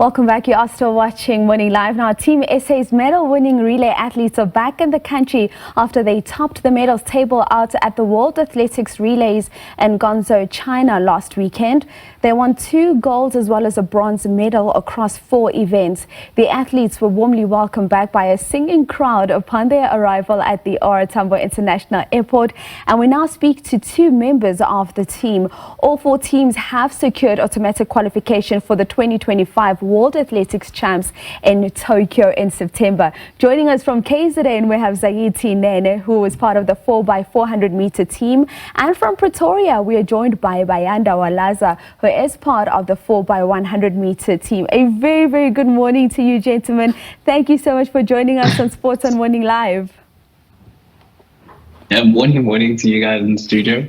Welcome back. You are still watching Morning Live. Now, Team SA's medal-winning relay athletes are back in the country after they topped the medals table out at the World Athletics Relays in Guangzhou, China last weekend. They won 2 golds as well as a bronze medal across 4 events. The athletes were warmly welcomed back by a singing crowd upon their arrival at the OR Tambo International Airport. And we now speak to 2 members of the team. All 4 teams have secured automatic qualification for the 2025 World Athletics Champs in Tokyo in September. Joining us from KZN, we have Zakhithi Nene, who was part of the 4x400 meter team. And from Pretoria, we are joined by Bayanda Walaza, who is part of the 4x100 meter team. A very, very good morning to you, gentlemen. Thank you so much for joining us on Sports on Morning Live. Yeah, morning to you guys in the studio.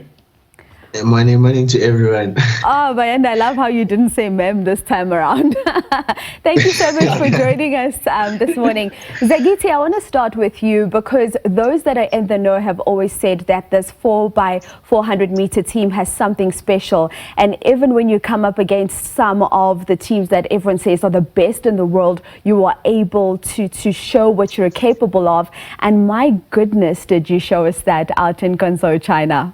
Morning to everyone. Oh, Bayanda, I love how you didn't say mem this time around. Thank you so much for joining us this morning. Zakhithi, I want to start with you because those that are in the know have always said that this 4x400 meter team has something special. And even when you come up against some of the teams that everyone says are the best in the world, you are able to show what you're capable of. And my goodness, did you show us that out in Guangzhou, China?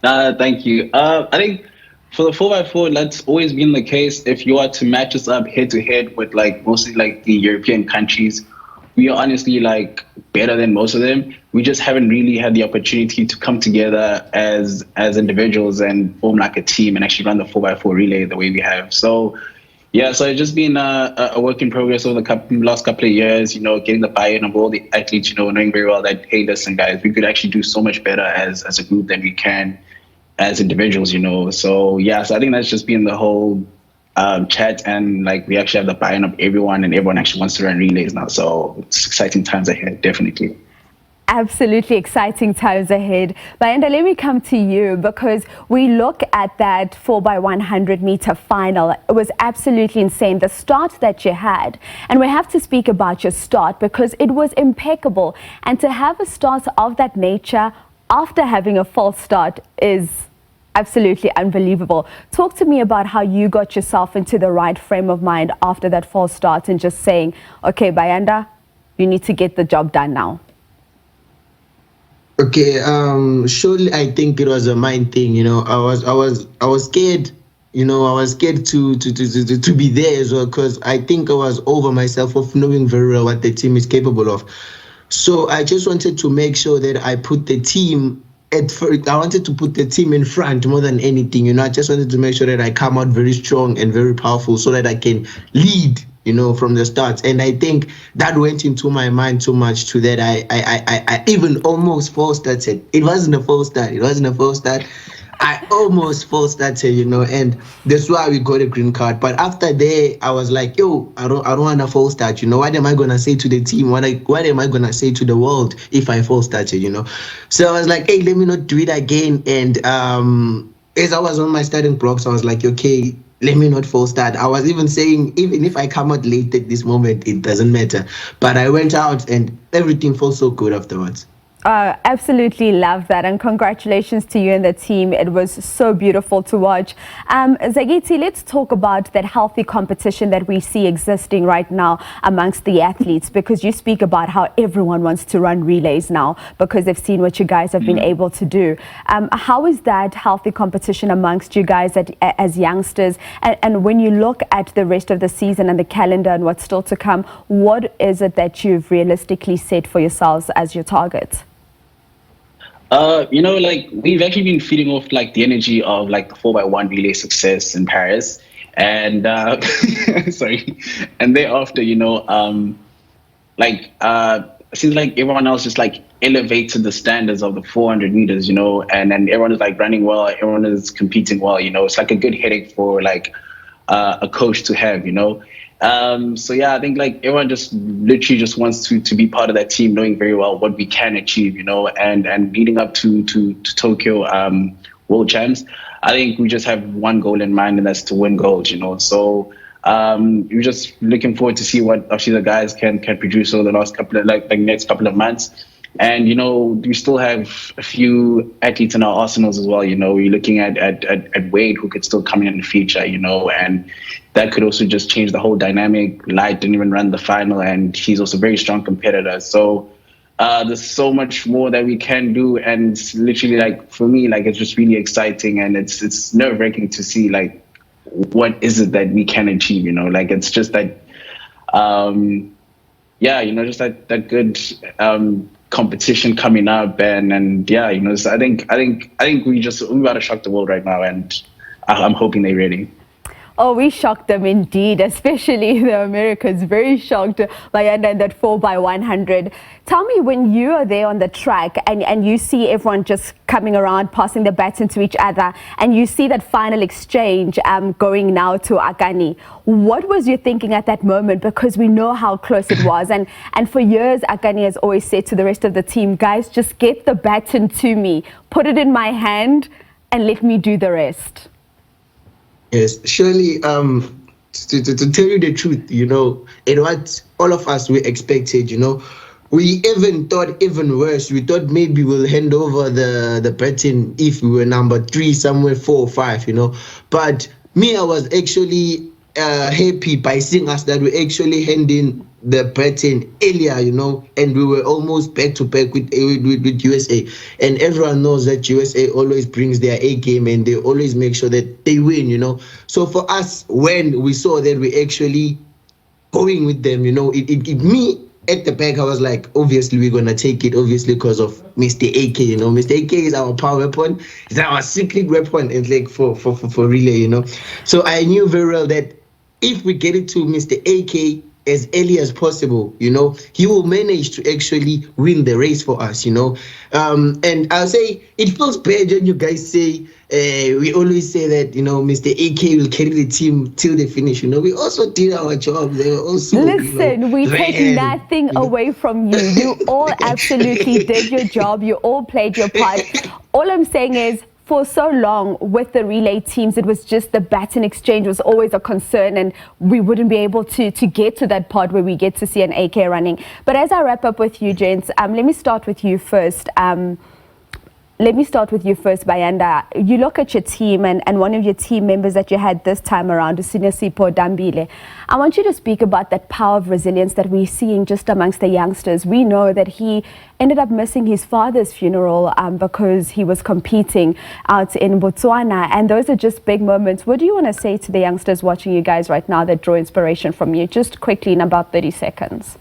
Thank you. I think for the 4x4, that's always been the case. If you are to match us up head to head with mostly the European countries, we are honestly better than most of them. We just haven't really had the opportunity to come together as individuals and form a team and actually run the 4x4 relay the way we have. So yeah, so it's just been a work in progress over the last couple of years, getting the buy-in of all the athletes, knowing very well that, hey, listen, guys, we could actually do so much better as a group than we can as individuals, So, yeah, so I think that's just been the whole chat, and we actually have the buy-in of everyone, and everyone actually wants to run relays now. So it's exciting times ahead, definitely. Absolutely exciting times ahead. Bayanda, let me come to you because we look at that 4x100 meter final. It was absolutely insane, the start that you had. And we have to speak about your start because it was impeccable. And to have a start of that nature after having a false start is absolutely unbelievable. Talk to me about how you got yourself into the right frame of mind after that false start and just saying, okay, Bayanda, you need to get the job done now. Okay, surely I think it was a mind thing, I was scared, I was scared to be there as well, because I think I was over myself of knowing very well what the team is capable of. So I just wanted to make sure that I put the team at first. I wanted to put the team in front more than anything, I just wanted to make sure that I come out very strong and very powerful so that I can lead, from the start. And I think that went into my mind too much to that I even almost false started. It wasn't a false start. I almost false started, and that's why we got a green card. But after that, I was like, yo, I don't want to false start, What am I gonna say to the team? What am I gonna say to the world if I false started, So I was like, hey, let me not do it again. And as I was on my starting blocks, I was like, okay, let me not false start. I was even saying, even if I come out late at this moment, it doesn't matter. But I went out and everything felt so good afterwards. Absolutely love that, and congratulations to you and the team. It was so beautiful to watch. Zakhithi, let's talk about that healthy competition that we see existing right now amongst the athletes, because you speak about how everyone wants to run relays now because they've seen what you guys have been able to do. How is that healthy competition amongst you guys as youngsters? And when you look at the rest of the season and the calendar and what's still to come, what is it that you've realistically set for yourselves as your target? We've actually been feeding off the energy of the 4x1 relay success in Paris, and sorry, and thereafter, seems like everyone else just elevated the standards of the 400 meters, and then everyone is running well, everyone is competing well, it's a good headache for a coach to have, So yeah, I think everyone just literally just wants to be part of that team, knowing very well what we can achieve, and leading up to Tokyo World Champs. I think we just have one goal in mind, and that's to win gold, So we're just looking forward to see what actually the guys can produce over the last couple of next couple of months. And, we still have a few athletes in our arsenals as well. We're looking at Wade, who could still come in the future, and that could also just change the whole dynamic. Light didn't even run the final, and he's also a very strong competitor. So there's so much more that we can do. And it's literally, like, for me, like, it's just really exciting, and it's nerve-wracking to see, like, what is it that we can achieve, like, it's just that, just that good competition coming up, and so I think we about to shock the world right now, and I'm hoping they're ready. Oh, we shocked them indeed, especially the Americans, very shocked Bayanda in that 4x100. Tell me, when you are there on the track and you see everyone just coming around, passing the baton to each other, and you see that final exchange going now to Akani, what was you thinking at that moment? Because we know how close it was. And for years, Akani has always said to the rest of the team, guys, just get the baton to me, put it in my hand, and let me do the rest. Yes, surely, to tell you the truth, and what all of us we expected, we even thought even worse. We thought maybe we'll hand over the baton if we were number 3, somewhere 4 or 5, But me, I was actually happy by seeing us that we actually handing the baton earlier, and we were almost back to back with USA. And everyone knows that USA always brings their A game, and they always make sure that they win, So for us, when we saw that we actually going with them, me at the back, I was like, obviously we're gonna take it, obviously because of Mr. AK, Mr. AK is our power weapon, it's our secret weapon, and like for relay, So I knew very well that if we get it to Mr. AK as early as possible, he will manage to actually win the race for us, And I'll say it feels bad when you guys say, we always say that, Mr. AK will carry the team till they finish, We also did our job. They were also, listen, we take nothing away from you. You all absolutely did your job. You all played your part. All I'm saying is, for so long with the relay teams, it was just the baton exchange was always a concern, and we wouldn't be able to get to that part where we get to see an AK running. But as I wrap up with you, gents, let me start with you first. Bayanda. You look at your team and one of your team members that you had this time around, Sipo Dambile. I want you to speak about that power of resilience that we're seeing just amongst the youngsters. We know that he ended up missing his father's funeral because he was competing out in Botswana. And those are just big moments. What do you want to say to the youngsters watching you guys right now that draw inspiration from you? Just quickly in about 30 seconds.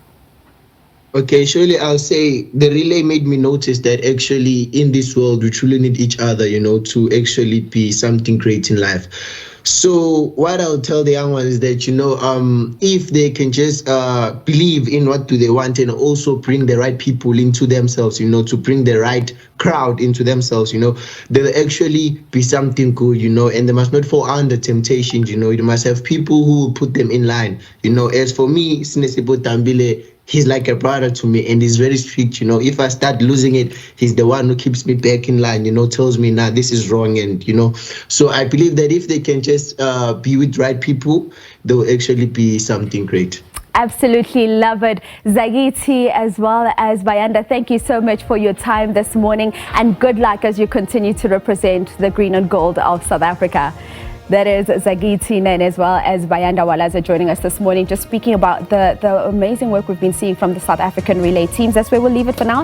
Okay, surely I'll say the relay made me notice that actually in this world, we truly need each other, to actually be something great in life. So what I'll tell the young ones is that, if they can just believe in what do they want and also bring the right people into themselves, to bring the right crowd into themselves, they'll actually be something good, and they must not fall under temptations, you must have people who will put them in line. As for me, Sinesipho Dambile, he's like a brother to me, and he's very strict, If I start losing it, he's the one who keeps me back in line, tells me, nah, this is wrong. And, so I believe that if they can just be with right people, they'll actually be something great. Absolutely love it. Zakhithi as well as Bayanda, thank you so much for your time this morning, and good luck as you continue to represent the green and gold of South Africa. That is Zakhithi Nene as well as Bayanda Walaza joining us this morning, just speaking about the amazing work we've been seeing from the South African relay teams. That's where we'll leave it for now.